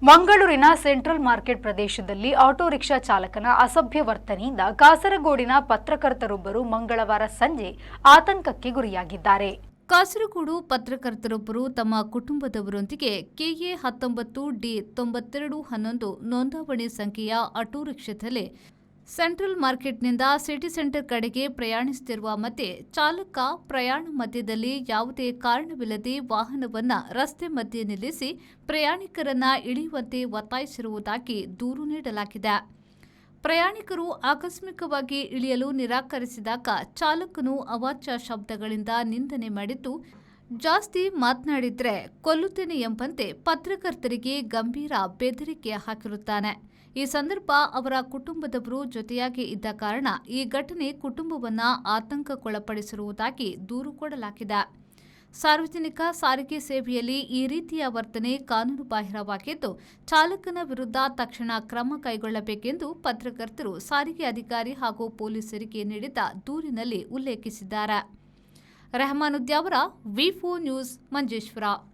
ಮಂಗಳೂರಿನ central market ಪ್ರದೇಶದಲ್ಲಿ auto rickshaw ಚಾಲಕನ ಅಸಭ್ಯ ವರ್ತನೆಯಿಂದ ಕಾಸರಗೋಡಿನ ಪತ್ರಕರ್ತರೊಬ್ಬರು ಮಂಗಳವಾರ ಸಂಜೆ ಆತಂಕಕ್ಕೆ ಗುರಿಯಾಗಿದ್ದಾರೆ. ಕಾಸರಗೋಡು ಪತ್ರಕರ್ತರೊಬ್ಬರು ತಮ್ಮ ಕುಟುಂಬದವರೊಂದಿಗೆ ಕೆಎ 19 ಡಿ 9211 ನೋಂದಾವಣಿ ಸಂಖ್ಯೆಯ ಆಟೋ ರಿಕ್ಷಾದಲ್ಲಿ ಸೆಂಟ್ರಲ್ ಮಾರ್ಕೆಟ್ನಿಂದ ಸಿಟಿ ಸೆಂಟರ್ ಕಡೆಗೆ ಪ್ರಯಾಣಿಸುತ್ತಿರುವ ಮಧ್ಯೆ ಚಾಲಕ ಪ್ರಯಾಣ ಮಧ್ಯದಲ್ಲಿ ಯಾವುದೇ ಕಾರಣವಿಲ್ಲದೆ ವಾಹನವನ್ನು ರಸ್ತೆ ಮಧ್ಯೆ ನಿಲ್ಲಿಸಿ ಪ್ರಯಾಣಿಕರನ್ನ ಇಳಿಯುವಂತೆ ಒತ್ತಾಯಿಸಿರುವುದಾಗಿ ದೂರು ನೀಡಲಾಗಿದೆ. ಪ್ರಯಾಣಿಕರು ಆಕಸ್ಮಿಕವಾಗಿ ಇಳಿಯಲು ನಿರಾಕರಿಸಿದಾಗ ಚಾಲಕನು ಅವಾಚ್ಯ ಶಬ್ದಗಳಿಂದ ನಿಂದನೆ ಮಾಡಿದ್ದು, ಜಾಸ್ತಿ ಮಾತನಾಡಿದ್ರೆ ಕೊಲ್ಲುತ್ತೇನೆ ಎಂಬಂತೆ ಪತ್ರಕರ್ತರಿಗೆ ಗಂಭೀರ ಬೆದರಿಕೆ ಹಾಕಿರುತ್ತಾನೆ. ಈ ಸಂದರ್ಭ ಅವರ ಕುಟುಂಬದವರು ಜೊತೆಯಾಗಿ ಇದ್ದ ಕಾರಣ ಈ ಘಟನೆ ಕುಟುಂಬವನ್ನ ಆತಂಕಕ್ಕೊಳಪಡಿಸಿರುವುದಾಗಿ ದೂರು ಕೊಡಲಾಗಿದೆ. ಸಾರ್ವಜನಿಕ ಸಾರಿಗೆ ಸೇವೆಯಲ್ಲಿ ಈ ರೀತಿಯ ವರ್ತನೆ ಕಾನೂನುಬಾಹಿರವಾಗಿದ್ದು, ಚಾಲಕನ ವಿರುದ್ಧ ತಕ್ಷಣ ಕ್ರಮ ಕೈಗೊಳ್ಳಬೇಕೆಂದು ಪತ್ರಕರ್ತರು ಸಾರಿಗೆ ಅಧಿಕಾರಿ ಹಾಗೂ ಪೊಲೀಸರಿಗೆ ನೀಡಿದ ದೂರಿನಲ್ಲಿ ಉಲ್ಲೇಖಿಸಿದ್ದಾರೆ. ರೆಹಮಾನುದ್ಯಾವರ ವಿ4 ನ್ಯೂಸ್ ಮಂಜೇಶ್ವರ.